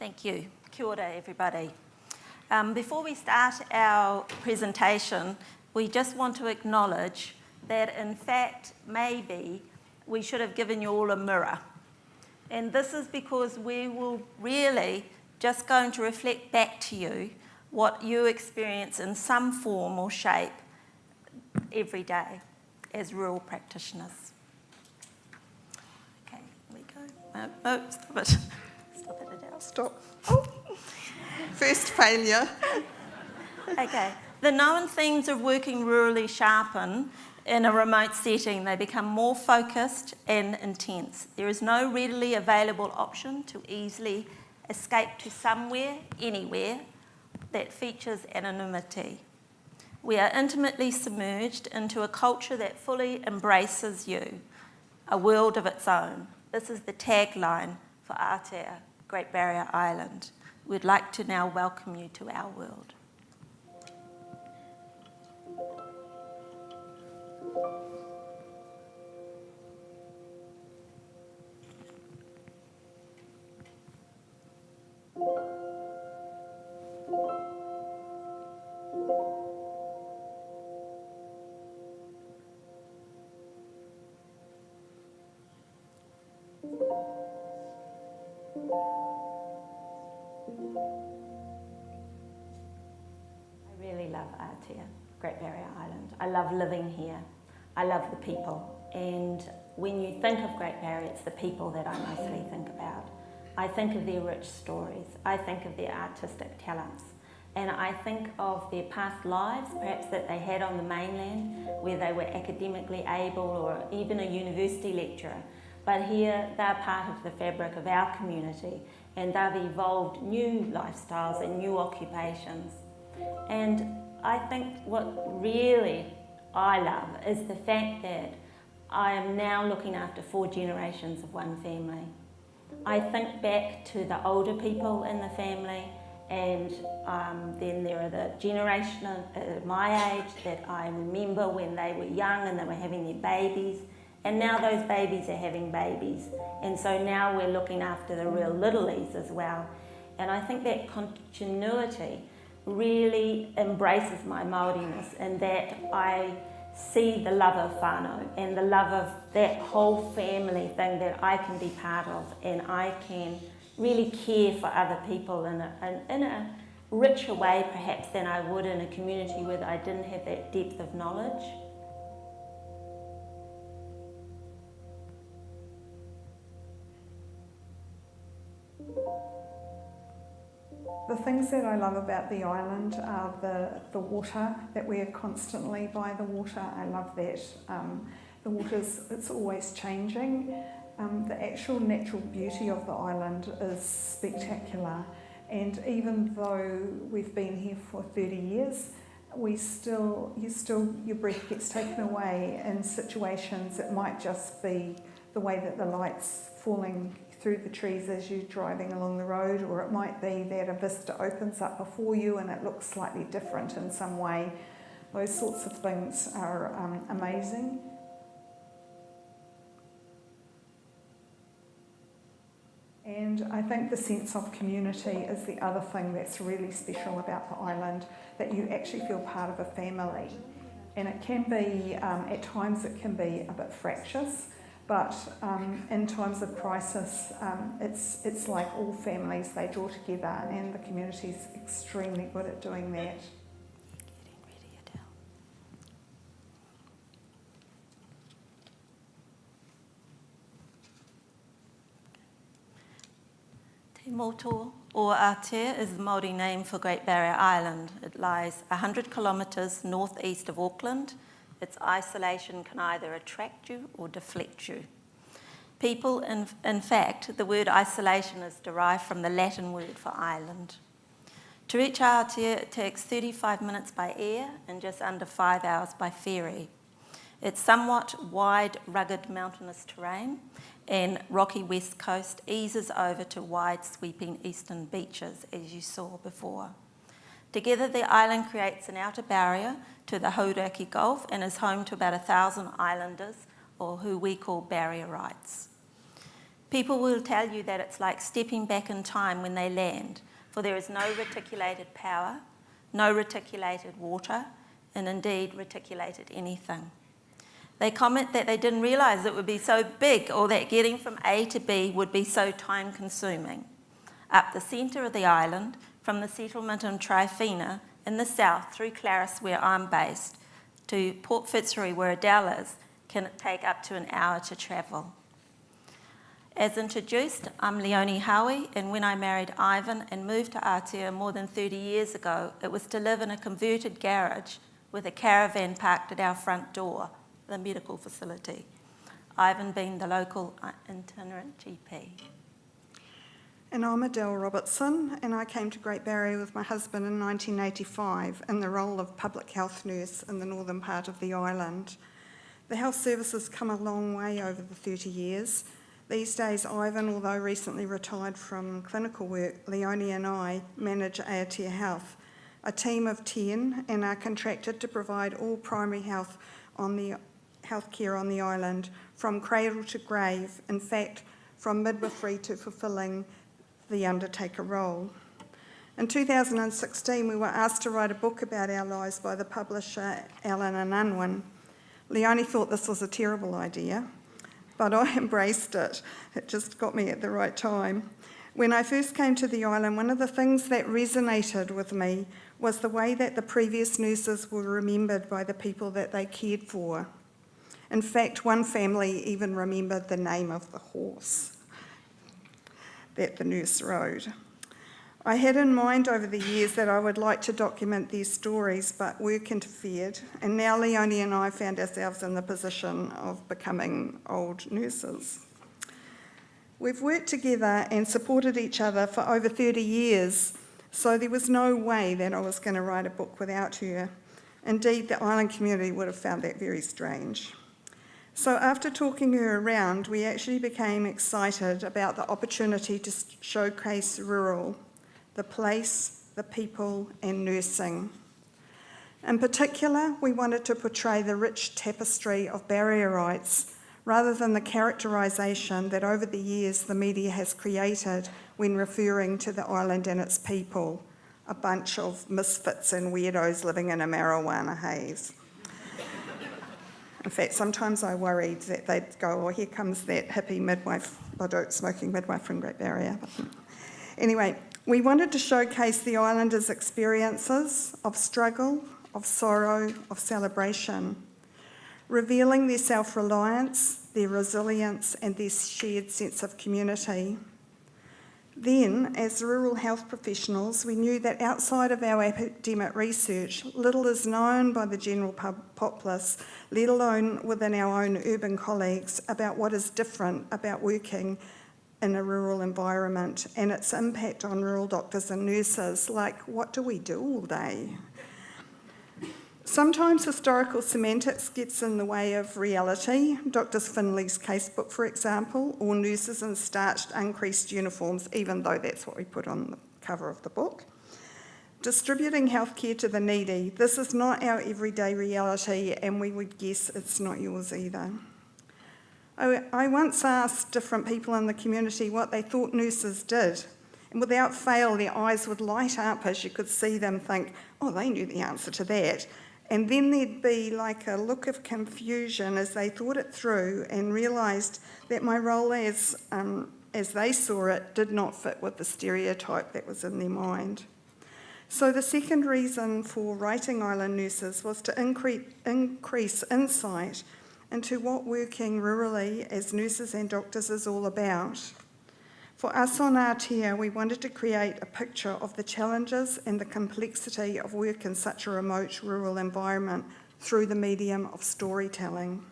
Thank you. Kia ora, everybody. Before we start our presentation, we just want to acknowledge that, in fact, maybe we should have given you all a mirror. And this is because we will really just going to reflect back to you what you experience in some form or shape every day as rural practitioners. Okay, here we go. No, stop it. Stop it, Adele. Stop. Oh. First failure. Okay. The known themes of working rurally sharpen in a remote setting. They become more focused and intense. There is no readily available option to easily escape to somewhere, anywhere, that features anonymity. We are intimately submerged into a culture that fully embraces you, a world of its own. This is the tagline for Aotea, Great Barrier Island. We'd like to now welcome you to our world. I really love Aotea, Great Barrier Island. I love living here. I love the people. And when you think of Great Barrier, it's the people that I mostly think about. I think of their rich stories. I think of their artistic talents. And I think of their past lives, perhaps that they had on the mainland, where they were academically able or even a university lecturer. But here, they're part of the fabric of our community, and they've evolved new lifestyles and new occupations. And I think what really I love is the fact that I am now looking after 4 generations of one family. I think back to the older people in the family, and then there are the generation of my age that I remember when they were young and they were having their babies, and now those babies are having babies. And so now we're looking after the real littlies as well. And I think that continuity really embraces my Māoriness, in that I see the love of whānau and the love of that whole family thing that I can be part of, and I can really care for other people in a richer way perhaps than I would in a community where I didn't have that depth of knowledge. The things that I love about the island are the water, that we are constantly by the water. I love that. The water's, it's always changing. The actual natural beauty of the island is spectacular. And even though we've been here for 30 years, your breath gets taken away in situations. It might just be the way that the light's falling through the trees as you're driving along the road, or it might be that a vista opens up before you and it looks slightly different in some way. Those sorts of things are amazing. And I think the sense of community is the other thing that's really special about the island, that you actually feel part of a family. And it can be, at times it can be a bit fractious, but in times of crisis, it's like all families, they draw together, and the community's extremely good at doing that. Getting ready, Adele. Te Moto o Aotea is the Māori name for Great Barrier Island. It lies 100 kilometres northeast of Auckland. Its isolation can either attract you or deflect you. People, in fact, the word isolation is derived from the Latin word for island. To reach Aotea, it takes 35 minutes by air and just under 5 hours by ferry. Its somewhat wide, rugged mountainous terrain and rocky west coast eases over to wide, sweeping eastern beaches, as you saw before. Together, the island creates an outer barrier to the Hauraki Gulf and is home to about 1,000 islanders, or who we call barrierites. People will tell you that it's like stepping back in time when they land, for there is no reticulated power, no reticulated water, and indeed reticulated anything. They comment that they didn't realise it would be so big or that getting from A to B would be so time-consuming. Up the centre of the island, from the settlement in Tryphena in the south through Claris, where I'm based, to Port Fitzroy, where Adele is, can take up to an hour to travel. As introduced, I'm Leonie Howie, and when I married Ivan and moved to Aotea more than 30 years ago, it was to live in a converted garage with a caravan parked at our front door, the medical facility, Ivan being the local itinerant GP. And I'm Adele Robertson, and I came to Great Barrier with my husband in 1985 in the role of public health nurse in the northern part of the island. The health service has come a long way over the 30 years. These days, Ivan, although recently retired from clinical work, Leonie and I manage Aotea Health, a team of 10, and are contracted to provide all primary health care on the island, from cradle to grave, in fact, from midwifery to fulfilling the undertaker role. In 2016, we were asked to write a book about our lives by the publisher Allen and Unwin. Leonie thought this was a terrible idea, but I embraced it. It just got me at the right time. When I first came to the island, one of the things that resonated with me was the way that the previous nurses were remembered by the people that they cared for. In fact, one family even remembered the name of the horse that the nurse rode. I had in mind over the years that I would like to document these stories, but work interfered, and now Leonie and I found ourselves in the position of becoming old nurses. We've worked together and supported each other for over 30 years, so there was no way that I was going to write a book without her. Indeed, the island community would have found that very strange. So after talking her around, we actually became excited about the opportunity to showcase rural, the place, the people, and nursing. In particular, we wanted to portray the rich tapestry of barrier rights rather than the characterisation that over the years the media has created when referring to the island and its people, a bunch of misfits and weirdos living in a marijuana haze. In fact, sometimes I worried that they'd go, oh, here comes that hippie midwife, smoking midwife from Great Barrier. Anyway, we wanted to showcase the islanders' experiences of struggle, of sorrow, of celebration, revealing their self-reliance, their resilience, and their shared sense of community. Then, as rural health professionals, we knew that outside of our academic research, little is known by the general populace, let alone within our own urban colleagues, about what is different about working in a rural environment and its impact on rural doctors and nurses, like what do we do all day? Sometimes historical semantics gets in the way of reality. Dr. Finley's casebook, for example, or nurses in starched, uncreased uniforms, even though that's what we put on the cover of the book. Distributing healthcare to the needy. This is not our everyday reality, and we would guess it's not yours either. I once asked different people in the community what they thought nurses did, and without fail, their eyes would light up as you could see them think, oh, they knew the answer to that. And then there'd be like a look of confusion as they thought it through and realised that my role as they saw it did not fit with the stereotype that was in their mind. So the second reason for writing Island Nurses was to increase insight into what working rurally as nurses and doctors is all about. For us on Aotea, we wanted to create a picture of the challenges and the complexity of work in such a remote rural environment through the medium of storytelling.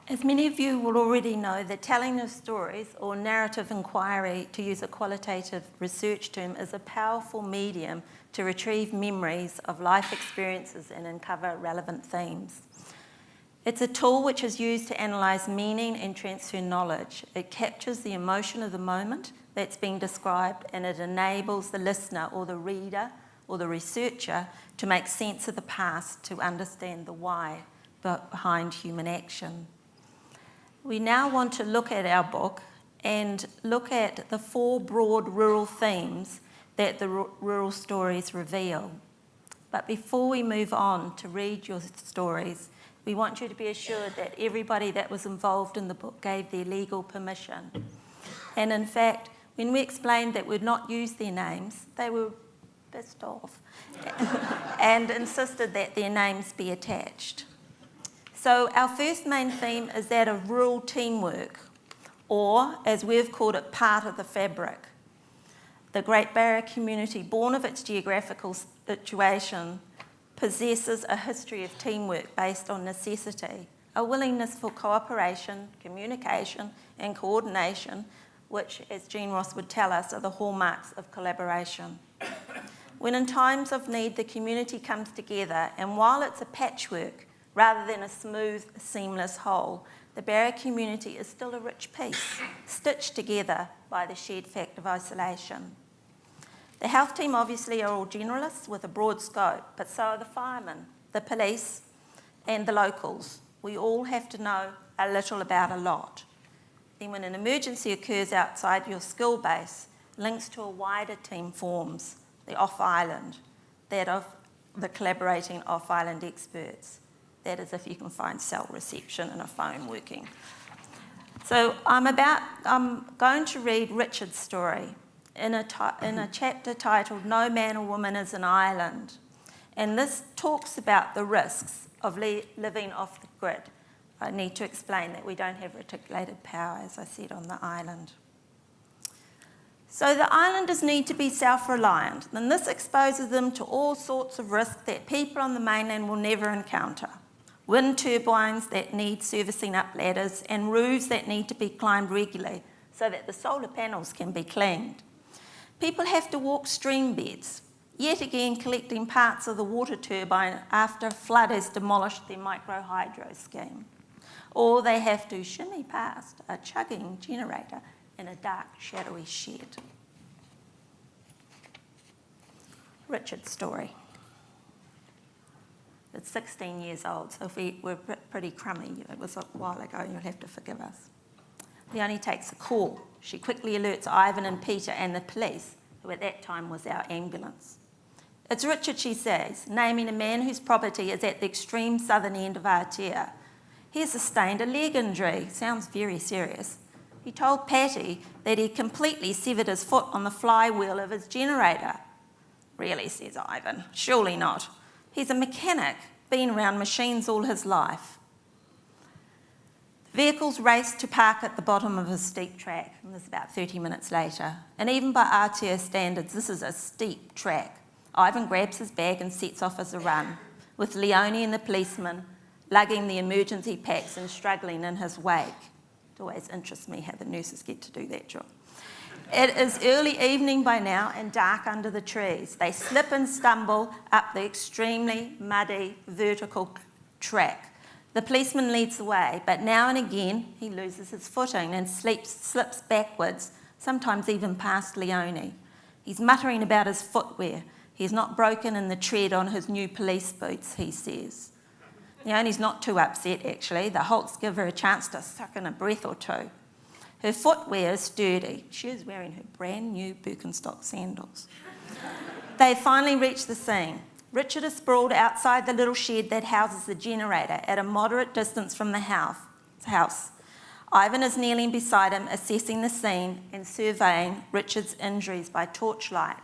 As many of you will already know, the telling of stories, or narrative inquiry, to use a qualitative research term, is a powerful medium to retrieve memories of life experiences and uncover relevant themes. It's a tool which is used to analyse meaning and transfer knowledge. It captures the emotion of the moment that's being described, and it enables the listener or the reader or the researcher to make sense of the past, to understand the why behind human action. We now want to look at our book and look at the 4 broad rural themes that the rural stories reveal. But before we move on to read your stories, we want you to be assured that everybody that was involved in the book gave their legal permission. And in fact, when we explained that we'd not use their names, they were pissed off and insisted that their names be attached. So our first main theme is that of rural teamwork, or as we've called it, part of the fabric. The Great Barrier community, born of its geographical situation, possesses a history of teamwork based on necessity, a willingness for cooperation, communication and coordination, which, as Jean Ross would tell us, are the hallmarks of collaboration. When in times of need the community comes together, and while it's a patchwork rather than a smooth, seamless whole, the Barrier community is still a rich piece, stitched together by the shared fact of isolation. The health team obviously are all generalists with a broad scope, but so are the firemen, the police and the locals. We all have to know a little about a lot. Then when an emergency occurs outside your skill base, links to a wider team forms, the off-island, that of the collaborating off-island experts. That is if you can find cell reception and a phone working. So I'm going to read Richard's story in a chapter titled No Man or Woman is an Island. And this talks about the risks of living off the grid. I need to explain that we don't have reticulated power, as I said, on the island. So the islanders need to be self-reliant, and this exposes them to all sorts of risks that people on the mainland will never encounter. Wind turbines that need servicing up ladders, and roofs that need to be climbed regularly so that the solar panels can be cleaned. People have to walk stream beds, yet again collecting parts of the water turbine after a flood has demolished their micro-hydro scheme. Or they have to shimmy past a chugging generator in a dark, shadowy shed. Richard's story. It's 16 years old, so if we were pretty crummy, it was a while ago, you'll have to forgive us. Leonie takes a call. She quickly alerts Ivan and Peter and the police, who at that time was our ambulance. It's Richard, she says, naming a man whose property is at the extreme southern end of Aotea. He has sustained a leg injury. Sounds very serious. He told Patty that he completely severed his foot on the flywheel of his generator. Really, says Ivan, surely not. He's a mechanic, been around machines all his life. The vehicles raced to park at the bottom of a steep track, and this is about 30 minutes later. And even by Aotea standards, this is a steep track. Ivan grabs his bag and sets off as a run, with Leonie and the policeman lugging the emergency packs and struggling in his wake. It always interests me how the nurses get to do that job. It is early evening by now and dark under the trees. They slip and stumble up the extremely muddy, vertical track. The policeman leads the way, but now and again he loses his footing and slips backwards, sometimes even past Leonie. He's muttering about his footwear. He's not broken in the tread on his new police boots, he says. Leonie's not too upset, actually. The halts give her a chance to suck in a breath or two. Her footwear is sturdy. She is wearing her brand new Birkenstock sandals. They finally reach the scene. Richard is sprawled outside the little shed that houses the generator at a moderate distance from the house. Ivan is kneeling beside him, assessing the scene and surveying Richard's injuries by torchlight.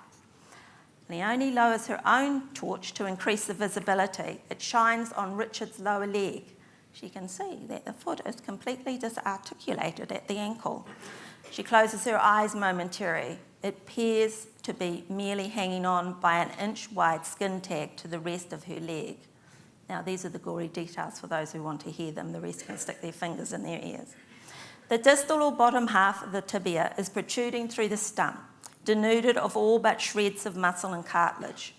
Leonie lowers her own torch to increase the visibility. It shines on Richard's lower leg. She can see that the foot is completely disarticulated at the ankle. She closes her eyes momentarily. It appears to be merely hanging on by an inch-wide skin tag to the rest of her leg. Now, these are the gory details for those who want to hear them. The rest can stick their fingers in their ears. The distal or bottom half of the tibia is protruding through the stump, denuded of all but shreds of muscle and cartilage.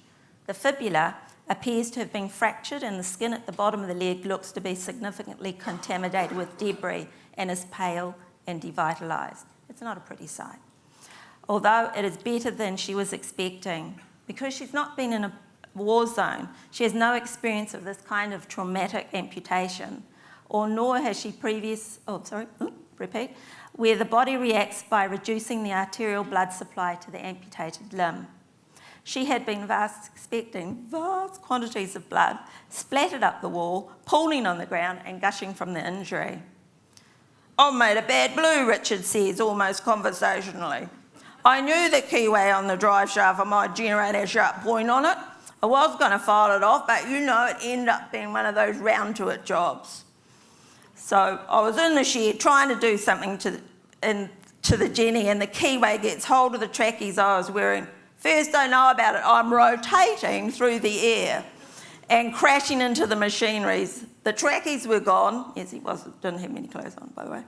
The fibula appears to have been fractured, and the skin at the bottom of the leg looks to be significantly contaminated with debris and is pale and devitalised. It's not a pretty sight, although it is better than she was expecting. Because she's not been in a war zone, she has no experience of this kind of traumatic amputation. nor has she where the body reacts by reducing the arterial blood supply to the amputated limb. She had been expecting vast quantities of blood splattered up the wall, pooling on the ground and gushing from the injury. "I've made a bad blue," Richard says, almost conversationally. "I knew the keyway on the drive shaft might generate a sharp point on it. I was going to file it off, but it ended up being one of those round-to-it jobs. So I was in the shed trying to do something to the Jenny, and the keyway gets hold of the trackies I was wearing. First I know about it, I'm rotating through the air and crashing into the machineries. The trackies were gone." Yes, he didn't have many clothes on, by the way.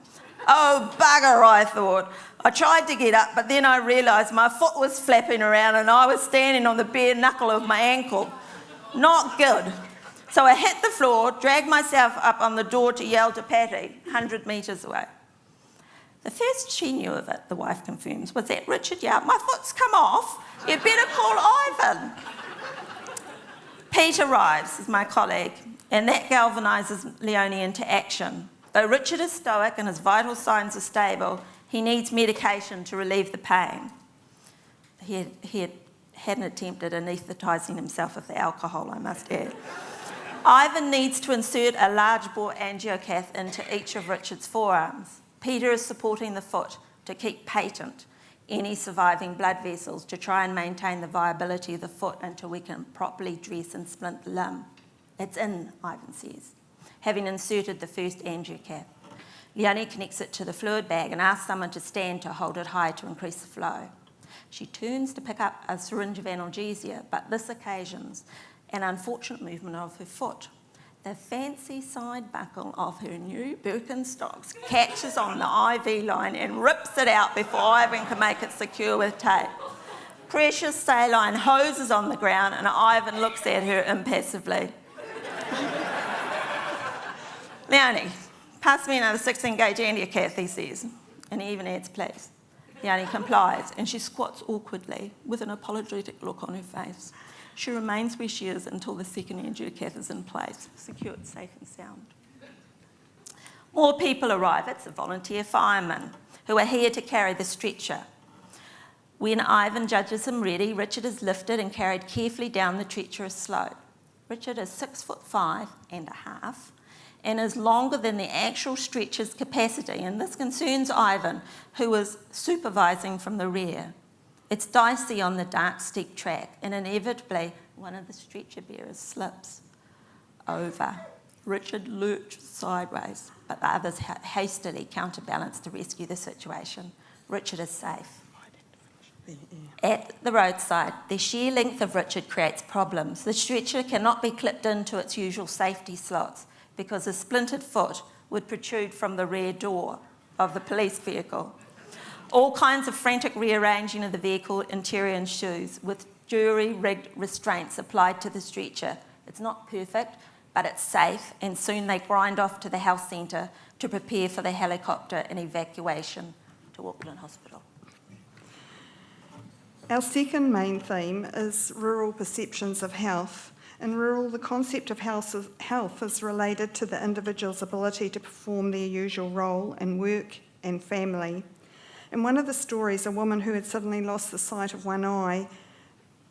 "Oh, bugger," I thought. I tried to get up, but then I realised my foot was flapping around and I was standing on the bare knuckle of my ankle. Not good. So I hit the floor, dragged myself up on the door to yell to Patty, 100 metres away. The first she knew of it, the wife confirms, was that Richard yelled, "My foot's come off, you'd better call Ivan." Pete arrives, as my colleague, and that galvanises Leonie into action. Though Richard is stoic and his vital signs are stable, he needs medication to relieve the pain. He hadn't attempted anaesthetising himself with the alcohol, I must add. Ivan needs to insert a large bore angiocath into each of Richard's forearms. Peter is supporting the foot to keep patent any surviving blood vessels to try and maintain the viability of the foot until we can properly dress and splint the limb. "It's in," Ivan says, having inserted the first angiocath. Leonie connects it to the fluid bag and asks someone to stand to hold it high to increase the flow. She turns to pick up a syringe of analgesia, but this occasions an unfortunate movement of her foot. The fancy side buckle of her new Birkenstocks catches on the IV line and rips it out before Ivan can make it secure with tape. Precious saline hoses on the ground and Ivan looks at her impassively. "Leonie, pass me another 16-gauge angiocath," he says, and he even adds please. Leonie complies and she squats awkwardly with an apologetic look on her face. She remains where she is until the second angiocath is in place, secured, safe and sound. More people arrive. It's the volunteer firemen who are here to carry the stretcher. When Ivan judges him ready, Richard is lifted and carried carefully down the treacherous slope. Richard is 6'5.5" and is longer than the actual stretcher's capacity, and this concerns Ivan, who is supervising from the rear. It's dicey on the dark, steep track, and inevitably one of the stretcher bearers slips over. Richard lurches sideways, but the others hastily counterbalance to rescue the situation. Richard is safe. At the roadside, the sheer length of Richard creates problems. The stretcher cannot be clipped into its usual safety slots because a splintered foot would protrude from the rear door of the police vehicle. All kinds of frantic rearranging of the vehicle interior ensues, with jury-rigged restraints applied to the stretcher. It's not perfect, but it's safe, and soon they grind off to the health centre to prepare for the helicopter and evacuation to Auckland Hospital. Our second main theme is rural perceptions of health. In rural, the concept of health is related to the individual's ability to perform their usual role in work and family. In one of the stories, a woman who had suddenly lost the sight of one eye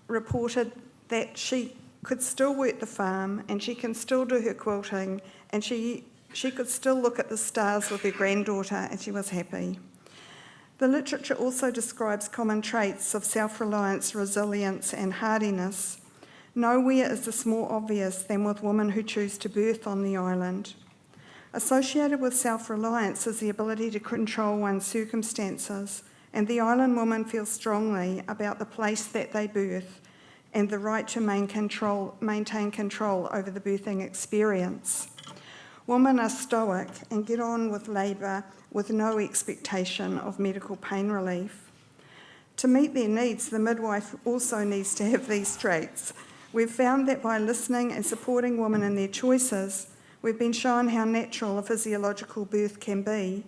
reported that she could still work the farm and she can still do her quilting and she could still look at the stars with her granddaughter and she was happy. The literature also describes common traits of self-reliance, resilience and hardiness. Nowhere is this more obvious than with women who choose to birth on the island. Associated with self-reliance is the ability to control one's circumstances, and the island woman feels strongly about the place that they birth and the right to maintain control over the birthing experience. Women are stoic and get on with labour with no expectation of medical pain relief. To meet their needs, the midwife also needs to have these traits. We've found that by listening and supporting women in their choices, we've been shown how natural a physiological birth can be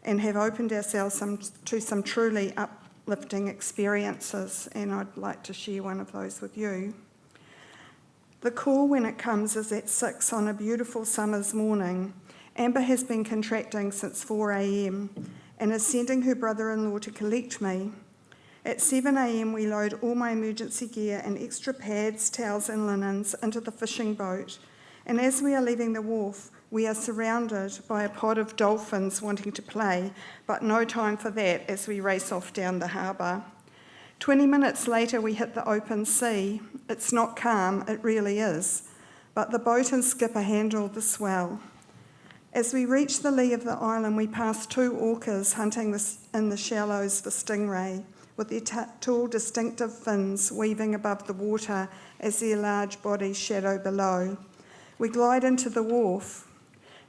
and have opened ourselves to some truly uplifting experiences, and I'd like to share one of those with you. The call when it comes is at 6 on a beautiful summer's morning, Amber has been contracting since 4 a.m. and is sending her brother-in-law to collect me. At 7 a.m. we load all my emergency gear and extra pads, towels and linens into the fishing boat, and as we are leaving the wharf, we are surrounded by a pod of dolphins wanting to play, but no time for that as we race off down the harbour. 20 minutes later we hit the open sea. It's not calm, it really is, but the boat and skipper handle the swell. As we reach the lee of the island, we pass 2 orcas hunting in the shallows for stingray, with their tall, distinctive fins weaving above the water as their large bodies shadow below. We glide into the wharf.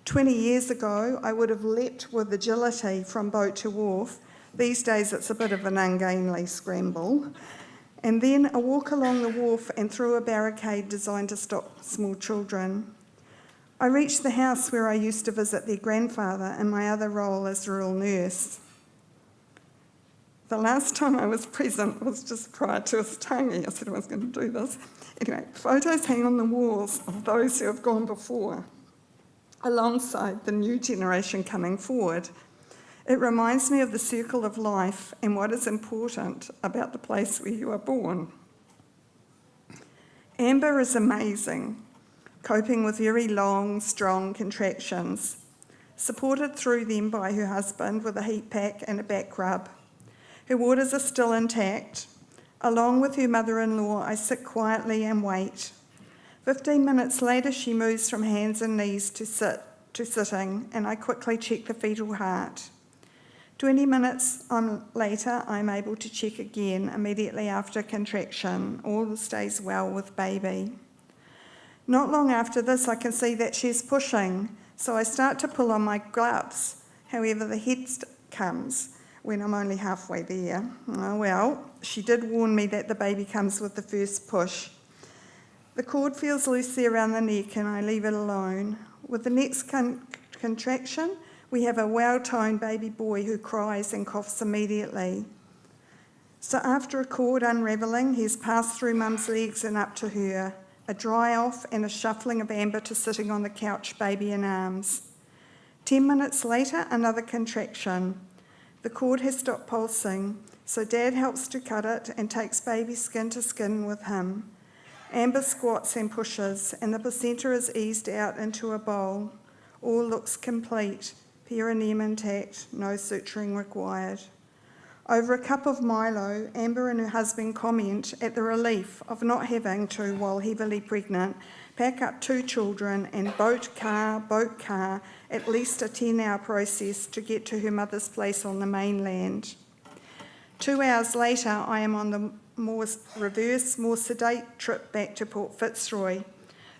20 years ago, I would have leapt with agility from boat to wharf. These days, it's a bit of an ungainly scramble. And then a walk along the wharf and through a barricade designed to stop small children. I reached the house where I used to visit their grandfather in my other role as rural nurse. The last time I was present was just prior to his tangi. I said I was going to do this. Anyway, photos hang on the walls of those who have gone before, alongside the new generation coming forward. It reminds me of the circle of life and what is important about the place where you are born. Amber is amazing, coping with very long, strong contractions, supported through them by her husband with a heat pack and a back rub. Her waters are still intact. Along with her mother-in-law, I sit quietly and wait. 15 minutes later, she moves from hands and knees to sitting, and I quickly check the fetal heart. 20 minutes later, I'm able to check again immediately after contraction. All stays well with baby. Not long after this, I can see that she's pushing, so I start to pull on my gloves. However, the head comes when I'm only halfway there. Oh well, she did warn me that the baby comes with the first push. The cord feels loosely around the neck and I leave it alone. With the next contraction, we have a well-toned baby boy who cries and coughs immediately. So after a cord unravelling, he's passed through mum's legs and up to her, a dry off and a shuffling of Amber to sitting on the couch, baby in arms. 10 minutes later, another contraction. The cord has stopped pulsing, so Dad helps to cut it and takes baby skin to skin with him. Amber squats and pushes, and the placenta is eased out into a bowl. All looks complete, perineum intact, no suturing required. Over a cup of Milo, Amber and her husband comment at the relief of not having to, while heavily pregnant, pack up 2 children and boat car, at least a 10-hour process to get to her mother's place on the mainland. 2 hours later, I am on the more sedate trip back to Port Fitzroy.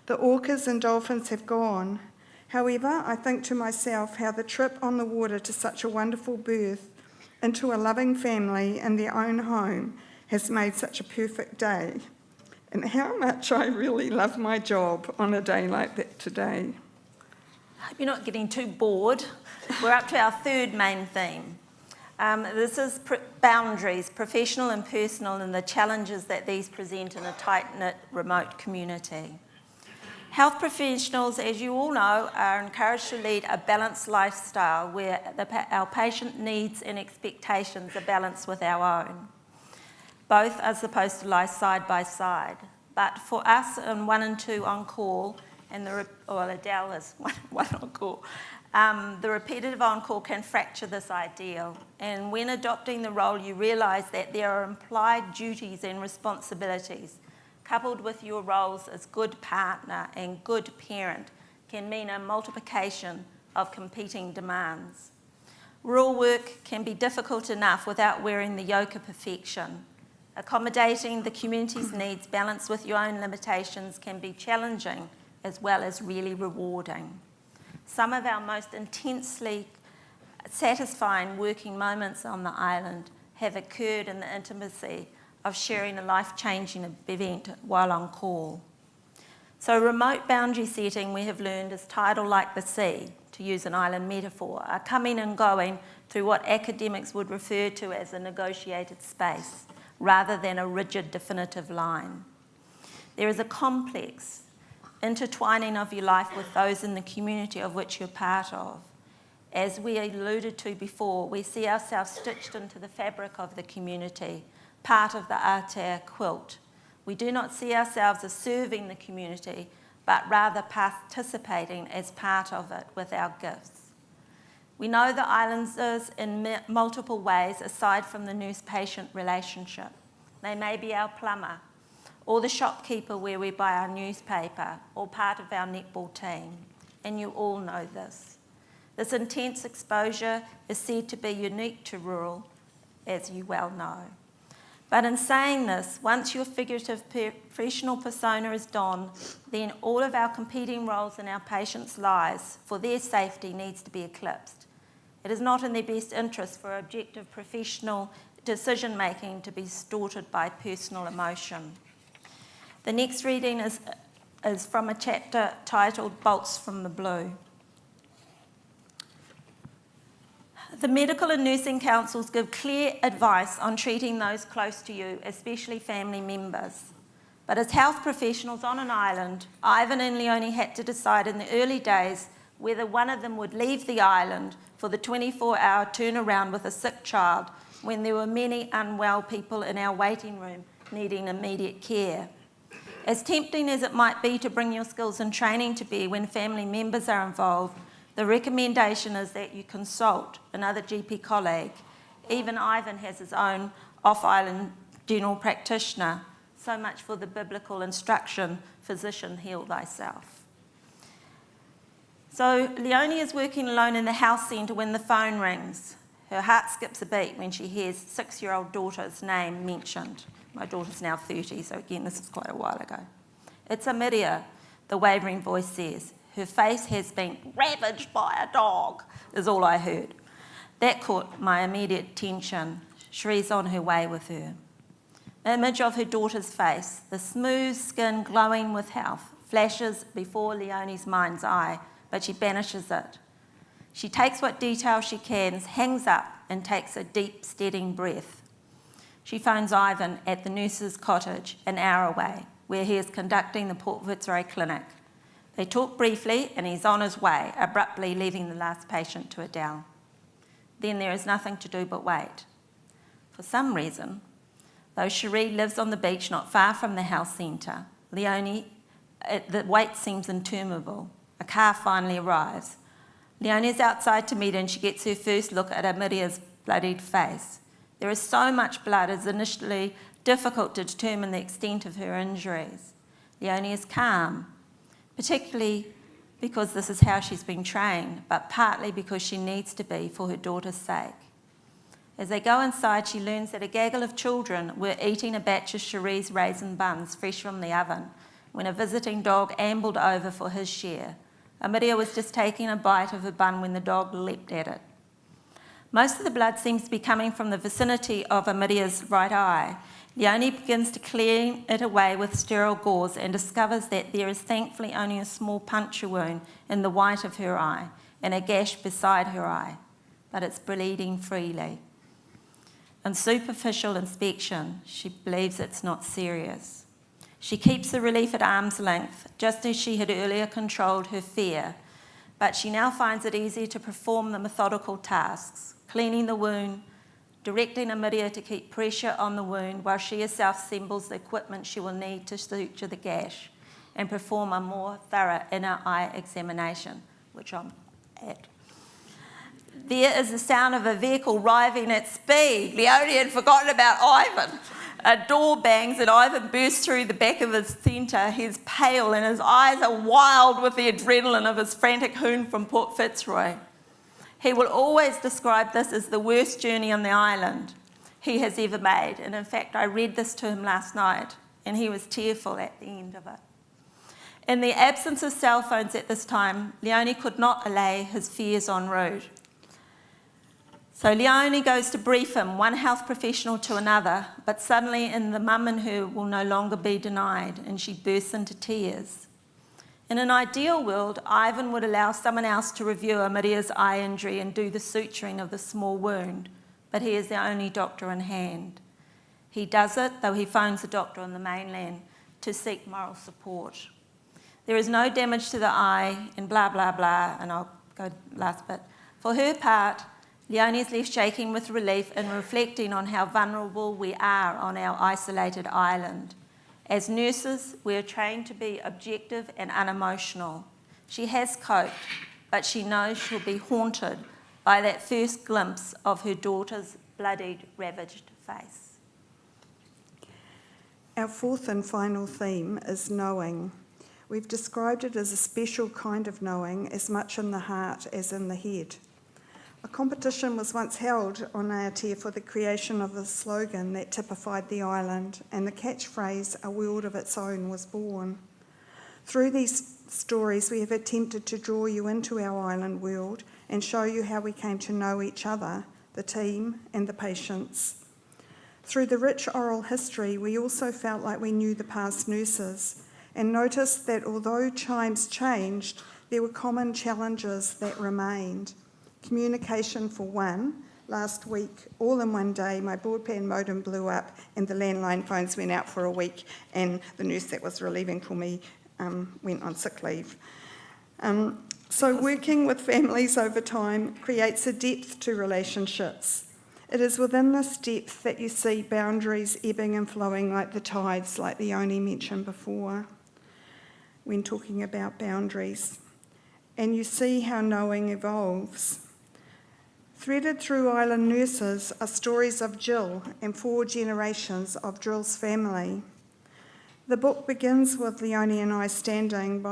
The orcas and dolphins have gone. However, I think to myself how the trip on the water to such a wonderful birth into a loving family in their own home has made such a perfect day, and how much I really love my job on a day like that today. I hope you're not getting too bored. We're up to our 3rd main theme. This is boundaries, professional and personal, and the challenges that these present in a tight-knit, remote community. Health professionals, as you all know, are encouraged to lead a balanced lifestyle where our patient needs and expectations are balanced with our own. Both are supposed to lie side by side. But for us in 1 and 2 on call, and Adele is one on call, the repetitive on call can fracture this ideal. And when adopting the role, you realise that there are implied duties and responsibilities coupled with your roles as good partner and good parent can mean a multiplication of competing demands. Rural work can be difficult enough without wearing the yoke of perfection. Accommodating the community's needs balanced with your own limitations can be challenging as well as really rewarding. Some of our most intensely satisfying working moments on the island have occurred in the intimacy of sharing a life-changing event while on call. So remote boundary setting, we have learned, is tidal like the sea, to use an island metaphor, are coming and going through what academics would refer to as a negotiated space, rather than a rigid definitive line. There is a complex intertwining of your life with those in the community of which you're part of. As we alluded to before, we see ourselves stitched into the fabric of the community, part of the Aotea quilt. We do not see ourselves as serving the community, but rather participating as part of it with our gifts. We know the islanders in multiple ways aside from the nurse-patient relationship. They may be our plumber, or the shopkeeper where we buy our newspaper, or part of our netball team, and you all know this. This intense exposure is said to be unique to rural, as you well know. But in saying this, once your figurative professional persona is donned, then all of our competing roles in our patients' lives for their safety needs to be eclipsed. It is not in their best interest for objective professional decision-making to be distorted by personal emotion. The next reading is from a chapter titled Bolts from the Blue. The medical and nursing councils give clear advice on treating those close to you, especially family members. But as health professionals on an island, Ivan and Leonie had to decide in the early days whether one of them would leave the island for the 24-hour turnaround with a sick child when there were many unwell people in our waiting room needing immediate care. As tempting as it might be to bring your skills and training to bear when family members are involved, the recommendation is that you consult another GP colleague. Even Ivan has his own off-island general practitioner. So much for the biblical instruction, physician, heal thyself. So Leonie is working alone in the health centre when the phone rings. Her heart skips a beat when she hears 6-year-old daughter's name mentioned. My daughter's now 30, so again, this is quite a while ago. It's Amiria, the wavering voice says. Her face has been ravaged by a dog, is all I heard. That caught my immediate attention. Cherie's on her way with her. The image of her daughter's face, the smooth skin glowing with health, flashes before Leonie's mind's eye, but she banishes it. She takes what detail she can, hangs up, and takes a deep, steadying breath. She phones Ivan at the nurse's cottage, an hour away, where he is conducting the Port Fitzroy clinic. They talk briefly, and he's on his way, abruptly leaving the last patient to Adele. Then there is nothing to do but wait. For some reason, though Cherie lives on the beach not far from the health centre, Leonie, the wait seems interminable. A car finally arrives. Leonie is outside to meet her, and she gets her first look at Amiria's bloodied face. There is so much blood, it's initially difficult to determine the extent of her injuries. Leonie is calm, particularly because this is how she's been trained, but partly because she needs to be for her daughter's sake. As they go inside, she learns that a gaggle of children were eating a batch of Cherie's raisin buns fresh from the oven when a visiting dog ambled over for his share. Amiria was just taking a bite of a bun when the dog leapt at it. Most of the blood seems to be coming from the vicinity of Amiria's right eye. Leonie begins to clean it away with sterile gauze and discovers that there is thankfully only a small puncture wound in the white of her eye and a gash beside her eye, but it's bleeding freely. On superficial inspection, she believes it's not serious. She keeps the relief at arm's length, just as she had earlier controlled her fear, but she now finds it easier to perform the methodical tasks, cleaning the wound, directing Amiria to keep pressure on the wound while she herself assembles the equipment she will need to suture the gash and perform a more thorough inner eye examination, which I'm at. There is the sound of a vehicle arriving at speed. Leonie had forgotten about Ivan. A door bangs and Ivan bursts through the back of his centre. He's pale and his eyes are wild with the adrenaline of his frantic hoon from Port Fitzroy. He will always describe this as the worst journey on the island he has ever made. And in fact, I read this to him last night and he was tearful at the end of it. In the absence of cell phones at this time, Leonie could not allay his fears en route. So Leonie goes to brief him, one health professional to another, but suddenly in the mum in her will no longer be denied, and she bursts into tears. In an ideal world, Ivan would allow someone else to review Amiria's eye injury and do the suturing of the small wound, but he is the only doctor in hand. He does it, though he phones a doctor on the mainland to seek moral support. There is no damage to the eye, and blah, blah, blah, and I'll go last bit. For her part, Leonie is left shaking with relief and reflecting on how vulnerable we are on our isolated island. As nurses, we are trained to be objective and unemotional. She has coped, but she knows she'll be haunted by that first glimpse of her daughter's bloodied, ravaged face. Our fourth and final theme is knowing. We've described it as a special kind of knowing, as much in the heart as in the head. A competition was once held on Aotea for the creation of a slogan that typified the island, and the catchphrase, "A world of its own," was born. Through these stories, we have attempted to draw you into our island world and show you how we came to know each other, the team, and the patients. Through the rich oral history, we also felt like we knew the past nurses and noticed that although times changed, there were common challenges that remained. Communication for one. Last week, all in one day, my broadband modem blew up and the landline phones went out for a week, and the nurse that was relieving for me went on sick leave. So working with families over time creates a depth to relationships. It is within this depth that you see boundaries ebbing and flowing like the tides, like Leonie mentioned before, when talking about boundaries. And you see how knowing evolves. Threaded through island nurses are stories of Jill and 4 generations of Jill's family. The book begins with Leonie and I standing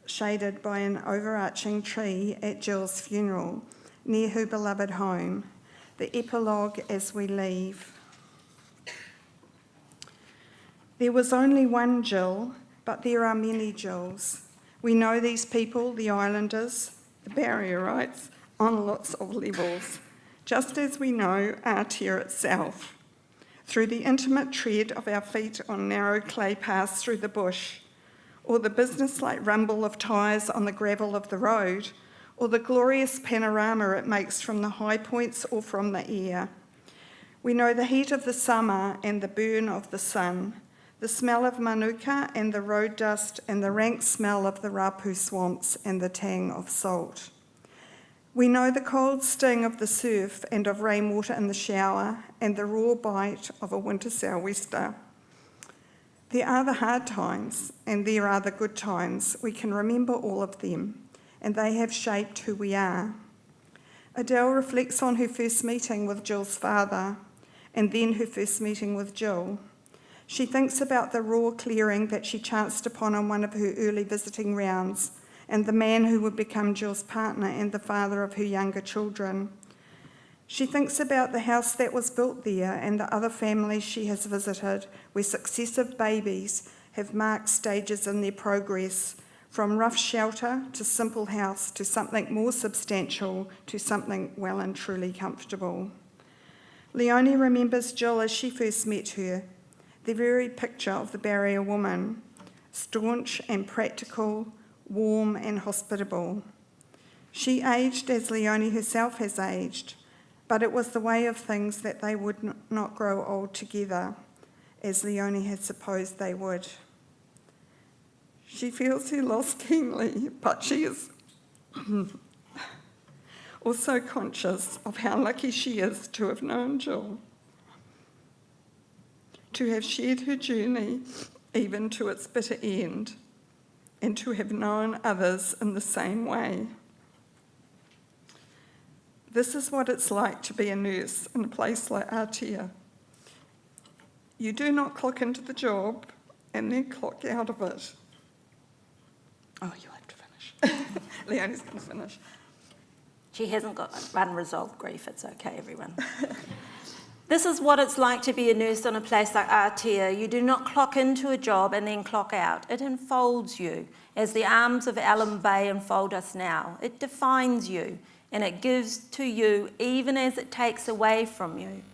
shaded by an overarching tree at Jill's funeral, near her beloved home. The epilogue as we leave. There was only one Jill, but there are many Jills. We know these people, the islanders, the barrierites, on lots of levels, just as we know Aotea itself, through the intimate tread of our feet on narrow clay paths through the bush, or the business-like rumble of tyres on the gravel of the road, or the glorious panorama it makes from the high points or from the air. We know the heat of the summer and the burn of the sun, the smell of manuka and the road dust and the rank smell of the rapu swamps and the tang of salt. We know the cold sting of the surf and of rainwater in the shower and the raw bite of a winter sou'wester. There are the hard times and there are the good times. We can remember all of them, and they have shaped who we are. Adele reflects on her first meeting with Jill's father and then her first meeting with Jill. She thinks about the raw clearing that she chanced upon on one of her early visiting rounds, and the man who would become Jill's partner and the father of her younger children. She thinks about the house that was built there and the other families she has visited, where successive babies have marked stages in their progress, from rough shelter to simple house to something more substantial to something well and truly comfortable. Leonie remembers Jill as she first met her, the very picture of the barrier woman, staunch and practical, warm and hospitable. She aged as Leonie herself has aged, but it was the way of things that they would not grow old together, as Leonie had supposed they would. She feels her loss keenly, but she is also conscious of how lucky she is to have known Jill, to have shared her journey even to its bitter end, and to have known others in the same way. This is what it's like to be a nurse in a place like Aotea. You do not clock into the job and then clock out of it. Oh, you'll have to finish. Leonie's going to finish. She hasn't got unresolved grief, it's okay, everyone. This is what it's like to be a nurse in a place like Aotea. You do not clock into a job and then clock out. It enfolds you, as the arms of Allen Bay enfold us now. It defines you, and it gives to you even as it takes away from you.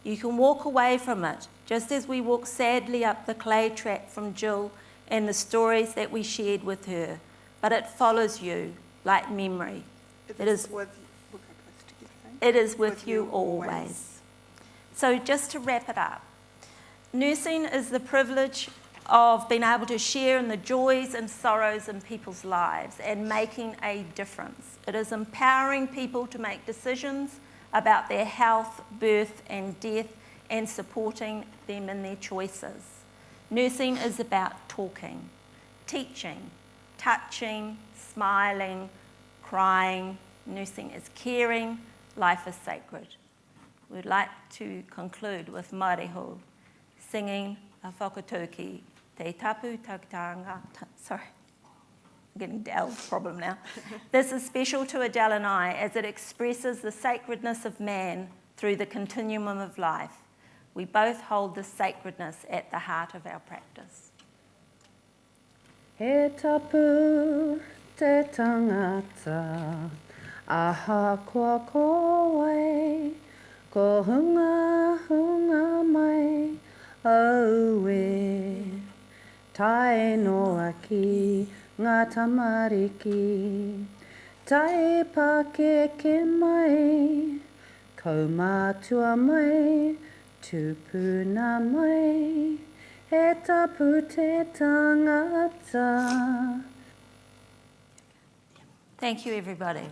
You can walk away from it, just as we walk sadly up the clay track from Jill and the stories that we shared with her. But it follows you like memory. It is with you always. So just to wrap it up, nursing is the privilege of being able to share in the joys and sorrows in people's lives and making a difference. It is empowering people to make decisions about their health, birth and death, and supporting them in their choices. Nursing is about talking, teaching, touching, smiling, crying. Nursing is caring. Life is sacred. We'd like to conclude with Māoriho singing a whakatauki, Te tapu tautanga. Sorry, I'm getting Adele's problem now. This is special to Adele and I as it expresses the sacredness of man through the continuum of life. We both hold this sacredness at the heart of our practice. He tapu te tangata, aha kua koe, ko hunga hunga mai, auwe. Tae noa ki ngā tamariki, tae pakeke mai, kau mātua mai, tupuna mai, he tapu te tangata. Thank you, everybody.